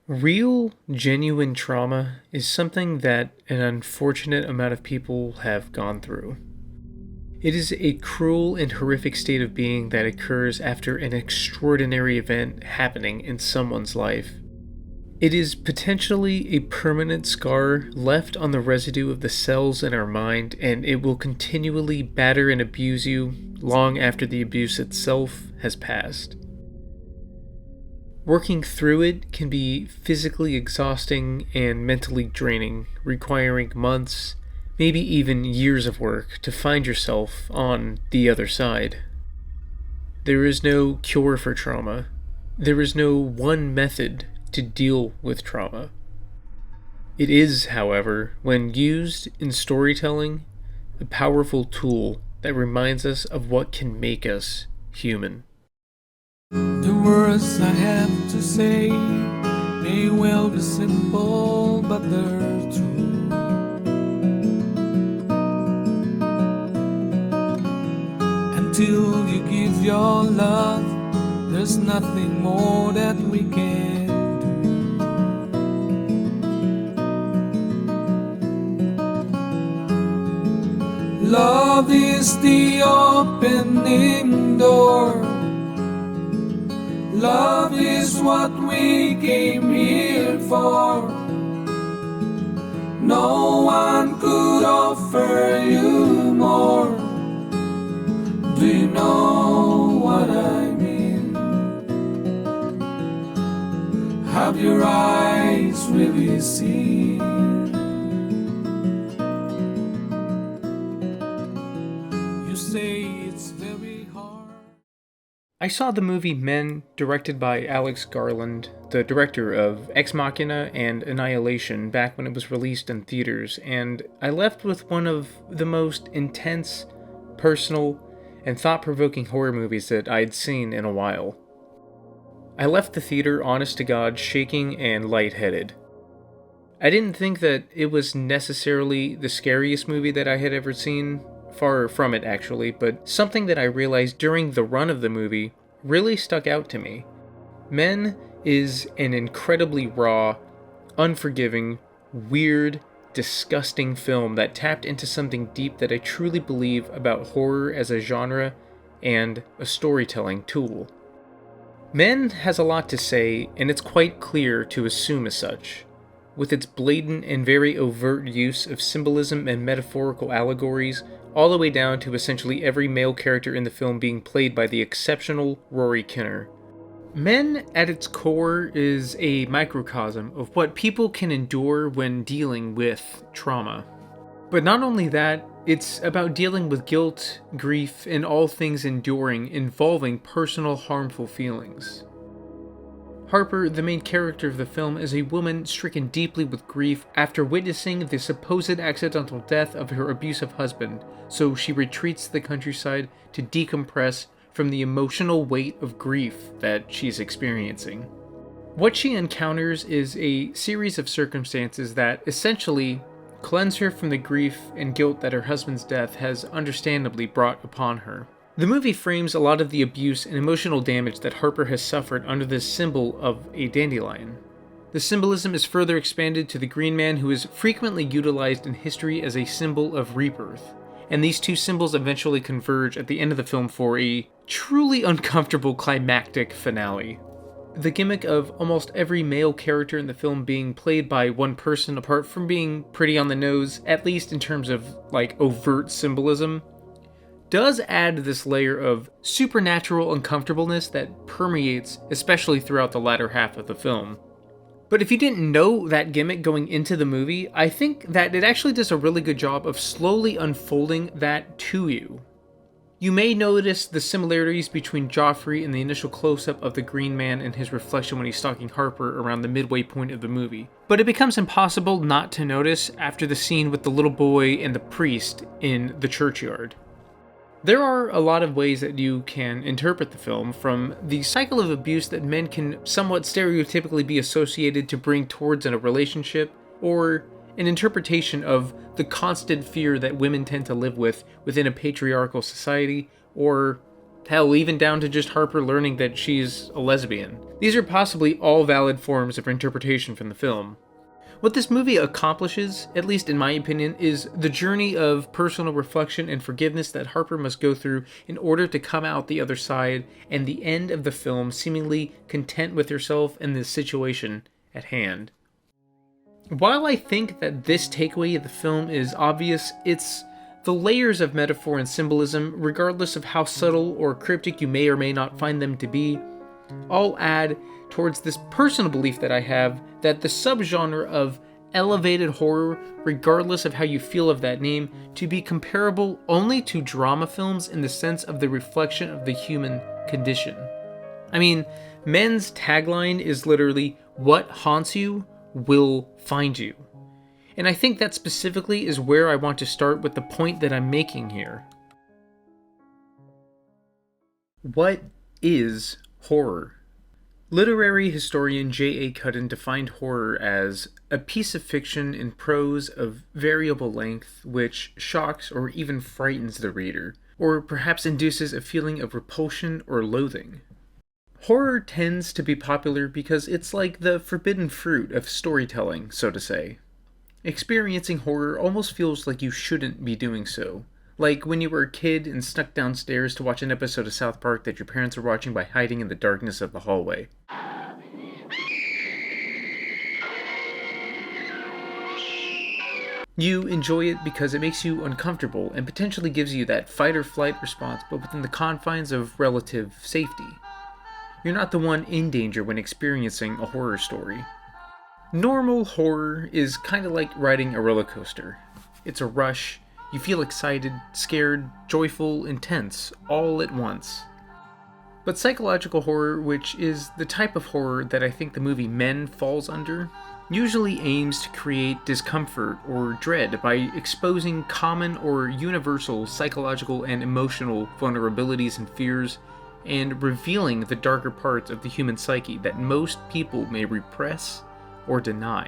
Real, genuine trauma is something that an unfortunate amount of people have gone through. It is a cruel and horrific state of being that occurs after an extraordinary event happening in someone's life. It is potentially a permanent scar left on the residue of the cells in our mind, and it will continually batter and abuse you long after the abuse itself has passed. Working through it can be physically exhausting and mentally draining, requiring months, maybe even years of work to find yourself on the other side. There is no cure for trauma. There is no one method to deal with trauma. It is, however, when used in storytelling, a powerful tool that reminds us of what can make us human. The words I have to say may well be simple, but they're true. Until you give your love, there's nothing more that we can do. Love is the opening door. Love is what we came here for. No one could offer you more. Do you know what I mean? Have your eyes really seen? You say it's very hard. I saw the movie Men, directed by Alex Garland, the director of Ex Machina and Annihilation, back when it was released in theaters, and I left with one of the most intense, personal, and thought-provoking horror movies that I'd seen in a while. I left the theater, honest to God, shaking and lightheaded. I didn't think that it was necessarily the scariest movie that I had ever seen, far from it actually, but something that I realized during the run of the movie really stuck out to me. Men is an incredibly raw, unforgiving, weird, disgusting film that tapped into something deep that I truly believe about horror as a genre and a storytelling tool. Men has a lot to say, and it's quite clear to assume as such. With its blatant and very overt use of symbolism and metaphorical allegories, all the way down to essentially every male character in the film being played by the exceptional Rory Kinnear. Men, at its core, is a microcosm of what people can endure when dealing with trauma. But not only that, it's about dealing with guilt, grief, and all things enduring involving personal harmful feelings. Harper, the main character of the film, is a woman stricken deeply with grief after witnessing the supposed accidental death of her abusive husband, so she retreats to the countryside to decompress from the emotional weight of grief that she's experiencing. What she encounters is a series of circumstances that essentially cleanse her from the grief and guilt that her husband's death has understandably brought upon her. The movie frames a lot of the abuse and emotional damage that Harper has suffered under the symbol of a dandelion. The symbolism is further expanded to the Green Man, who is frequently utilized in history as a symbol of rebirth, and these two symbols eventually converge at the end of the film for a truly uncomfortable climactic finale. The gimmick of almost every male character in the film being played by one person, apart from being pretty on the nose, at least in terms of overt symbolism, does add this layer of supernatural uncomfortableness that permeates, especially throughout the latter half of the film. But if you didn't know that gimmick going into the movie, I think that it actually does a really good job of slowly unfolding that to you. You may notice the similarities between Joffrey and the initial close-up of the Green Man and his reflection when he's stalking Harper around the midway point of the movie. But it becomes impossible not to notice after the scene with the little boy and the priest in the churchyard. There are a lot of ways that you can interpret the film, from the cycle of abuse that men can somewhat stereotypically be associated to bring towards in a relationship, or an interpretation of the constant fear that women tend to live with within a patriarchal society, or Hell, even down to just Harper learning that she's a lesbian. These are possibly all valid forms of interpretation from the film. What this movie accomplishes, at least in my opinion, is the journey of personal reflection and forgiveness that Harper must go through in order to come out the other side, and the end of the film seemingly content with herself and the situation at hand. While I think that this takeaway of the film is obvious, it's the layers of metaphor and symbolism, regardless of how subtle or cryptic you may or may not find them to be, all add towards this personal belief that I have that the subgenre of elevated horror, regardless of how you feel of that name, to be comparable only to drama films in the sense of the reflection of the human condition. I mean, Men's tagline is literally, "What haunts you will find you." And I think that specifically is where I want to start with the point that I'm making here. What is horror? Literary historian J.A. Cudden defined horror as a piece of fiction in prose of variable length which shocks or even frightens the reader, or perhaps induces a feeling of repulsion or loathing. Horror tends to be popular because it's like the forbidden fruit of storytelling, so to say. Experiencing horror almost feels like you shouldn't be doing so. Like when you were a kid and snuck downstairs to watch an episode of South Park that your parents were watching by hiding in the darkness of the hallway. You enjoy it because it makes you uncomfortable and potentially gives you that fight or flight response, but within the confines of relative safety. You're not the one in danger when experiencing a horror story. Normal horror is kind of like riding a roller coaster. It's a rush. You feel excited, scared, joyful, intense, all at once. But psychological horror, which is the type of horror that I think the movie Men falls under, usually aims to create discomfort or dread by exposing common or universal psychological and emotional vulnerabilities and fears, and revealing the darker parts of the human psyche that most people may repress or deny.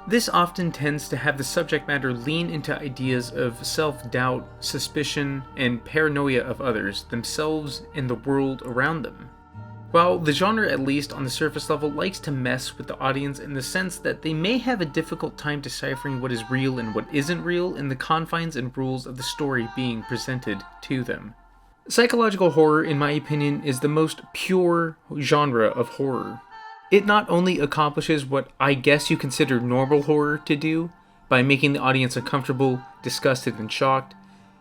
This often tends to have the subject matter lean into ideas of self-doubt, suspicion, and paranoia of others, themselves, and the world around them. While the genre, at least on the surface level, likes to mess with the audience in the sense that they may have a difficult time deciphering what is real and what isn't real in the confines and rules of the story being presented to them. Psychological horror, in my opinion, is the most pure genre of horror. It not only accomplishes what I guess you consider normal horror to do, by making the audience uncomfortable, disgusted, and shocked,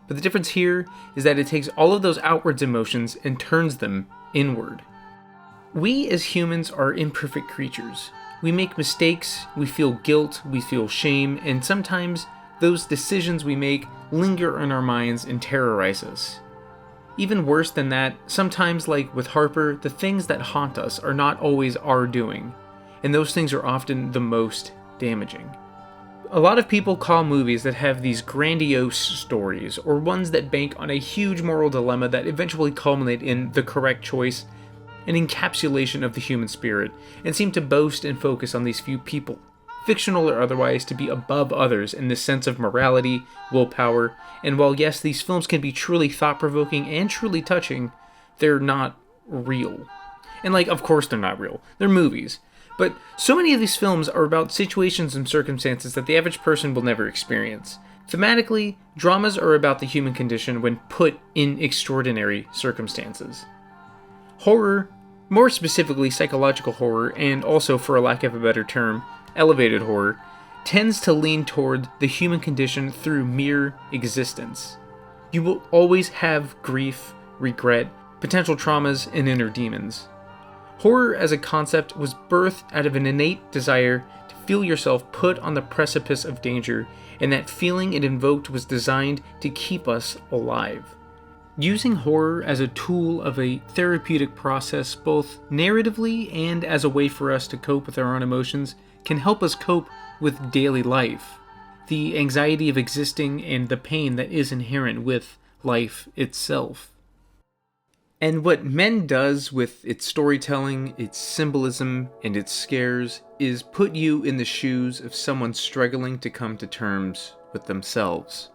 but the difference here is that it takes all of those outwards emotions and turns them inward. We as humans are imperfect creatures. We make mistakes, we feel guilt, we feel shame, and sometimes those decisions we make linger in our minds and terrorize us. Even worse than that, sometimes like with Harper, the things that haunt us are not always our doing, and those things are often the most damaging. A lot of people call movies that have these grandiose stories, or ones that bank on a huge moral dilemma that eventually culminate in the correct choice, an encapsulation of the human spirit, and seem to boast and focus on these few people, fictional or otherwise, to be above others in the sense of morality, willpower, and while yes, these films can be truly thought-provoking and truly touching, they're not real. And of course they're not real. They're movies. But so many of these films are about situations and circumstances that the average person will never experience. Thematically, dramas are about the human condition when put in extraordinary circumstances. Horror, more specifically psychological horror, and also, for a lack of a better term, elevated horror, tends to lean toward the human condition through mere existence. You will always have grief, regret, potential traumas, and inner demons. Horror as a concept was birthed out of an innate desire to feel yourself put on the precipice of danger, and that feeling it invoked was designed to keep us alive. Using horror as a tool of a therapeutic process, both narratively and as a way for us to cope with our own emotions, can help us cope with daily life, the anxiety of existing, and the pain that is inherent with life itself. And what Men does with its storytelling, its symbolism, and its scares is put you in the shoes of someone struggling to come to terms with themselves.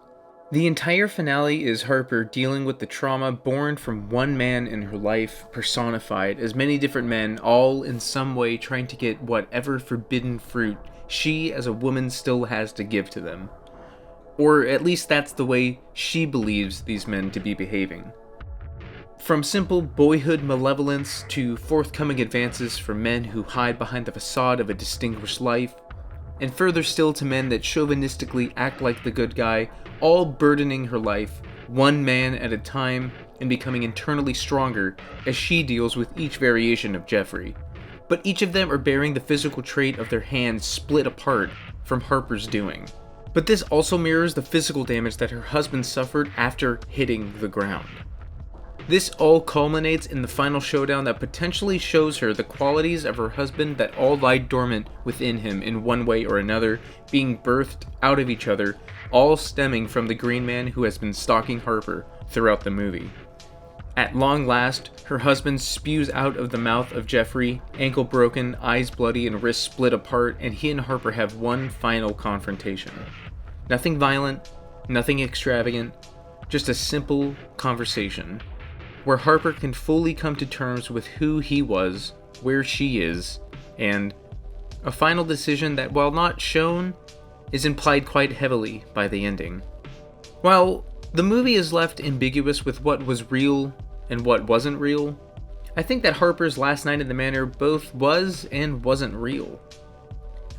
The entire finale is Harper dealing with the trauma born from one man in her life, personified as many different men, all in some way trying to get whatever forbidden fruit she, as a woman, still has to give to them. Or at least that's the way she believes these men to be behaving. From simple boyhood malevolence to forthcoming advances for men who hide behind the facade of a distinguished life, and further still to men that chauvinistically act like the good guy, all burdening her life, one man at a time, and becoming internally stronger as she deals with each variation of Jeffrey. But each of them are bearing the physical trait of their hands split apart from Harper's doing. But this also mirrors the physical damage that her husband suffered after hitting the ground. This all culminates in the final showdown that potentially shows her the qualities of her husband that all lie dormant within him in one way or another, being birthed out of each other, all stemming from the Green Man who has been stalking Harper throughout the movie. At long last, her husband spews out of the mouth of Jeffrey, ankle broken, eyes bloody, and wrists split apart, and he and Harper have one final confrontation. Nothing violent, nothing extravagant, just a simple conversation where Harper can fully come to terms with who he was, where she is, and a final decision that, while not shown, is implied quite heavily by the ending. While the movie is left ambiguous with what was real and what wasn't real, I think that Harper's last night in the manor both was and wasn't real.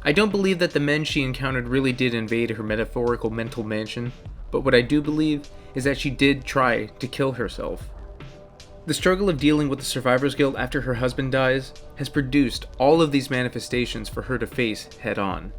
I don't believe that the men she encountered really did invade her metaphorical mental mansion, but what I do believe is that she did try to kill herself. The struggle of dealing with the survivor's guilt after her husband dies has produced all of these manifestations for her to face head on.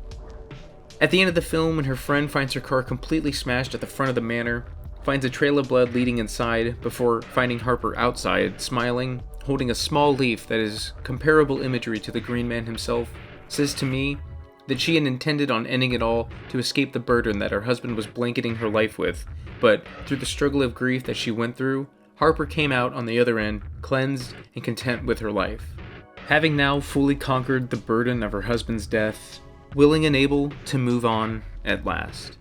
At the end of the film, when her friend finds her car completely smashed at the front of the manor, finds a trail of blood leading inside before finding Harper outside, smiling, holding a small leaf that is comparable imagery to the Green Man himself, says to me that she had intended on ending it all to escape the burden that her husband was blanketing her life with, but through the struggle of grief that she went through, Harper came out on the other end, cleansed and content with her life. Having now fully conquered the burden of her husband's death, willing and able to move on at last.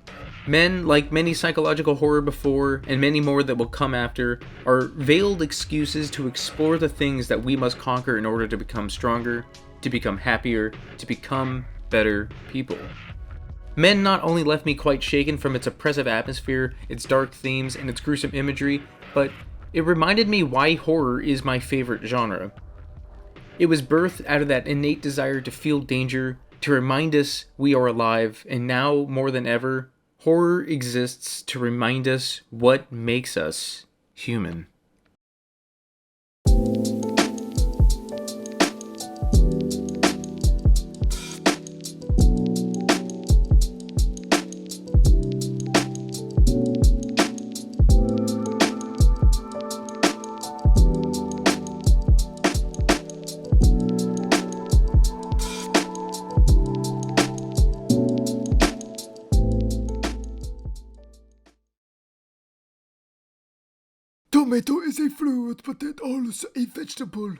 Men, like many psychological horror before, and many more that will come after, are veiled excuses to explore the things that we must conquer in order to become stronger, to become happier, to become better people. Men not only left me quite shaken from its oppressive atmosphere, its dark themes, and its gruesome imagery, but it reminded me why horror is my favorite genre. It was birthed out of that innate desire to feel danger, to remind us we are alive, and now, more than ever, horror exists to remind us what makes us human. Tomato is a fruit, but it also a vegetable.